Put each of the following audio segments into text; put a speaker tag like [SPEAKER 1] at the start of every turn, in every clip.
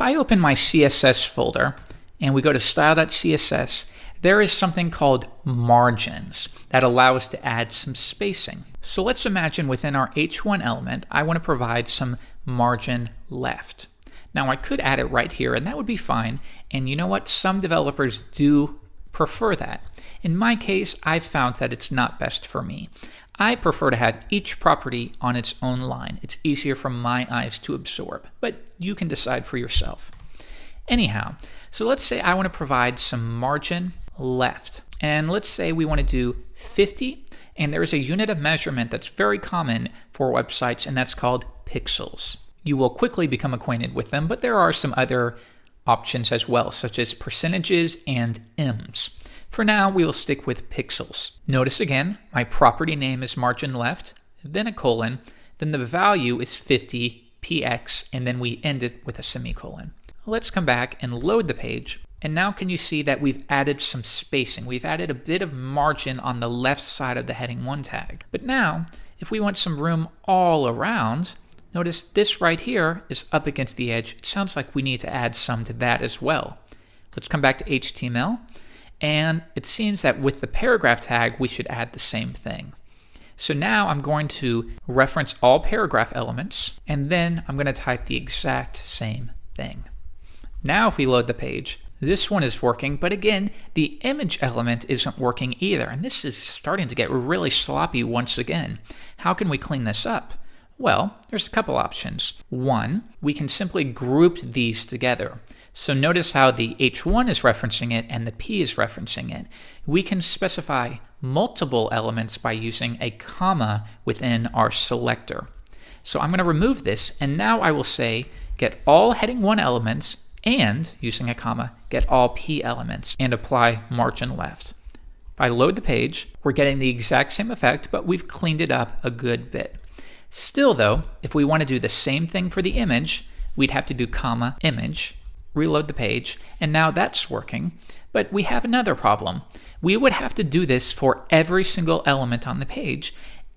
[SPEAKER 1] If I open my CSS folder and we go to style.css, there is something called margins that allow us to add some spacing. So let's imagine within our H1 element, I want to provide some margin left. Now I could add it right here and that would be fine. And you know what? Some developers do prefer that. In my case, I've found that it's not best for me. I prefer to have each property on its own line. It's easier for my eyes to absorb, but you can decide for yourself. Anyhow, so let's say I want to provide some margin left. And let's say we want to do 50, and there is a unit of measurement that's very common for websites, and that's called pixels. You will quickly become acquainted with them, but there are some other options as well, such as percentages and ems. For now, we will stick with pixels. Notice again, my property name is margin left, then a colon, then the value is 50 px, and then we end it with a semicolon. Let's come back and load the page. And now can you see that we've added some spacing? We've added a bit of margin on the left side of the heading 1 tag. But now, if we want some room all around, notice this right here is up against the edge. It sounds like we need to add some to that as well. Let's come back to HTML. And it seems that with the paragraph tag, we should add the same thing. So now I'm going to reference all paragraph elements, and then I'm going to type the exact same thing. Now if we load the page, this one is working, but again, the image element isn't working either. And this is starting to get really sloppy once again. How can we clean this up? Well, there's a couple options. One, we can simply group these together. So notice how the H1 is referencing it and the P is referencing it. We can specify multiple elements by using a comma within our selector. So I'm going to remove this, and now I will say get all heading 1 elements and, using a comma, get all P elements and apply margin left. If I load the page, we're getting the exact same effect, but we've cleaned it up a good bit. Still though, if we want to do the same thing for the image, we'd have to do comma image, reload the page, and now that's working. But we have another problem. We would have to do this for every single element on the page,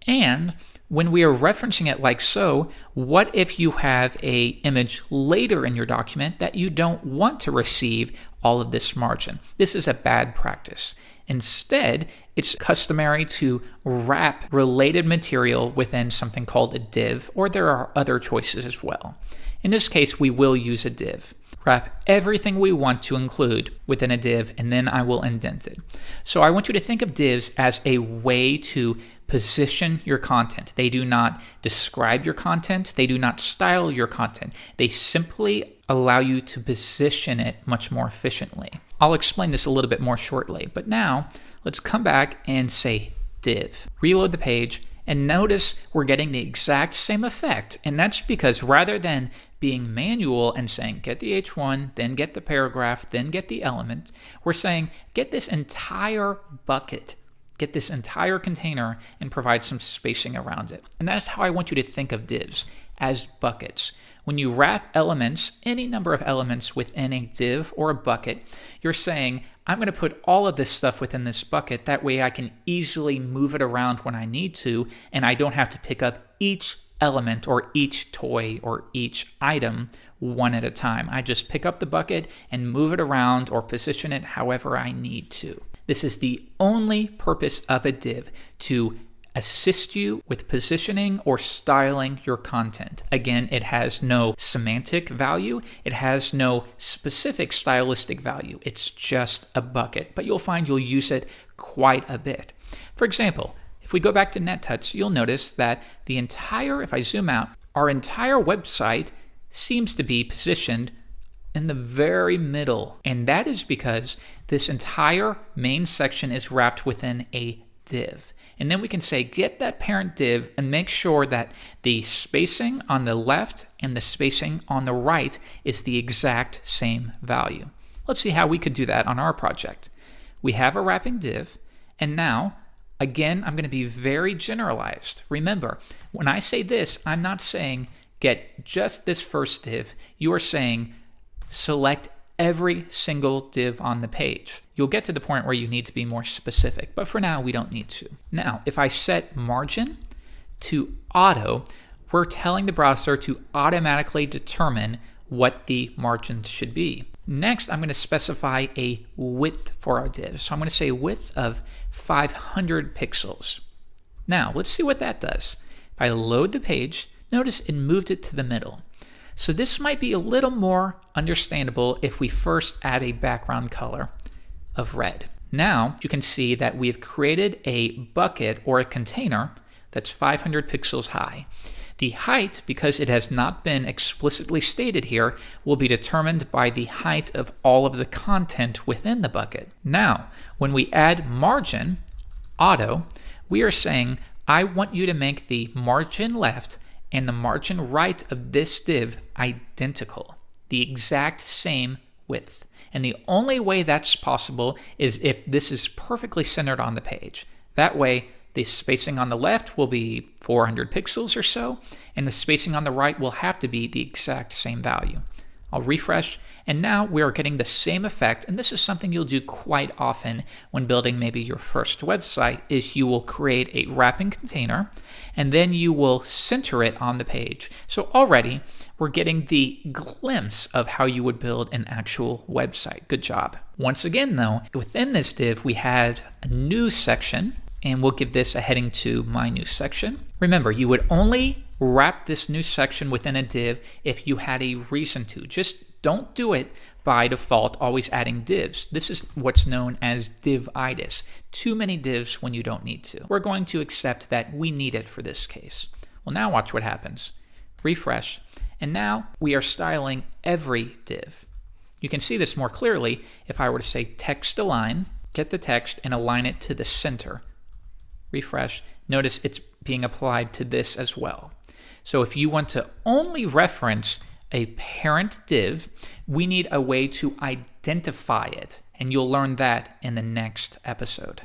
[SPEAKER 1] and when we are referencing it like so, what if you have an image later in your document that you don't want to receive all of this margin? This is a bad practice. Instead, it's customary to wrap related material within something called a div, or there are other choices as well. In this case, we will use a div. Wrap everything we want to include within a div, and then I will indent it. So I want you to think of divs as a way to position your content. They do not describe your content. They do not style your content. They simply allow you to position it much more efficiently. I'll explain this a little bit more shortly, but now let's come back and say div. Reload the page, and notice we're getting the exact same effect, and that's because rather than being manual and saying get the H1, then get the paragraph, then get the element, we're saying get this entire bucket, get this entire container, and provide some spacing around it. And that's how I want you to think of divs, as buckets. When you wrap elements, any number of elements within a div or a bucket, you're saying, I'm going to put all of this stuff within this bucket. That way I can easily move it around when I need to, and I don't have to pick up each element or each toy or each item one at a time. I just pick up the bucket and move it around or position it however I need to. This is the only purpose of a div, to assist you with positioning or styling your content. Again, it has no semantic value. It has no specific stylistic value. It's just a bucket, but you'll find you'll use it quite a bit. For example, if we go back to NetTuts, you'll notice that the entire, if I zoom out, our entire website seems to be positioned in the very middle. And that is because this entire main section is wrapped within a div. And then we can say get that parent div and make sure that the spacing on the left and the spacing on the right is the exact same value. Let's see how we could do that on our project. We have a wrapping div, and now again, I'm going to be very generalized. Remember, when I say this, I'm not saying get just this first div. You are saying select every single div on the page. You'll get to the point where you need to be more specific, but for now, we don't need to. Now, if I set margin to auto, we're telling the browser to automatically determine what the margins should be. Next, I'm going to specify a width for our div. So I'm going to say width of 500 pixels. Now, let's see what that does. If I load the page, notice it moved it to the middle. So this might be a little more understandable if we first add a background color of red. Now, you can see that we've created a bucket or a container that's 500 pixels high. The height, because it has not been explicitly stated here, will be determined by the height of all of the content within the bucket. Now, when we add margin, auto, we are saying, I want you to make the margin left and the margin right of this div identical, the exact same width. And the only way that's possible is if this is perfectly centered on the page. That way, the spacing on the left will be 400 pixels or so, and the spacing on the right will have to be the exact same value. I'll refresh, and now we are getting the same effect, and this is something you'll do quite often when building maybe your first website, is you will create a wrapping container, and then you will center it on the page. So already, we're getting the glimpse of how you would build an actual website. Good job. Once again though, within this div, we had a new section, and we'll give this a heading to My New Section. Remember, you would only wrap this new section within a div if you had a reason to. Just don't do it by default, always adding divs. This is what's known as divitis. Too many divs when you don't need to. We're going to accept that we need it for this case. Well, now watch what happens. Refresh, and now we are styling every div. You can see this more clearly if I were to say text align, get the text and align it to the center. Refresh, notice it's being applied to this as well. So if you want to only reference a parent div, we need a way to identify it, and you'll learn that in the next episode.